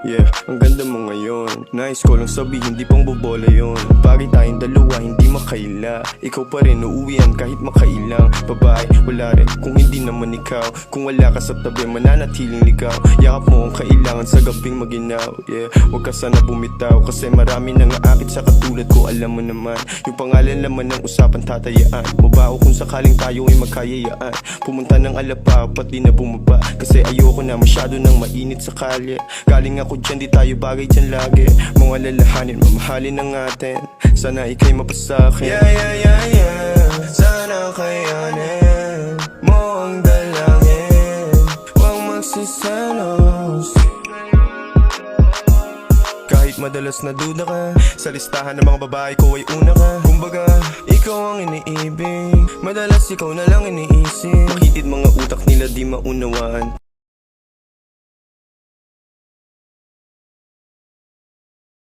Yeah, ang ganda mo ngayon. Nice ko lang sabihin, hindi pang bobola yun. Bagay tayong dalawa, hindi makaila. Ikaw pa rin, uuwian kahit makailang. Babae, wala rin kung hindi naman ikaw. Kung wala ka sa tabi, mananatiling ligaw. Yakap mo ang kailangan sa gabing maginaw. Yeah, wag ka sana bumitaw, kasi marami nang aakit sa katulad ko. Alam mo naman, yung pangalan laman ng usapan tatayaan. Mabaho kung sakaling tayo ay magkayayaan. Pumunta ng Alapa, pati na bumaba, kasi ayoko na masyado nang mainit sa kalye. Galing ako dyan, di tayo bagay dyan lagi. Mga lalahanin, mamahalin ng atin. Sana ika'y mapasakin. Yeah. Sana kayanin mo ang dalangin. Huwag magsiselos. Kahit madalas na duda ka, sa listahan ng mga babae ko ay una ka. Kumbaga, ikaw ang iniibig, madalas ikaw na lang iniisip. Makitid mga utak nila di maunawaan.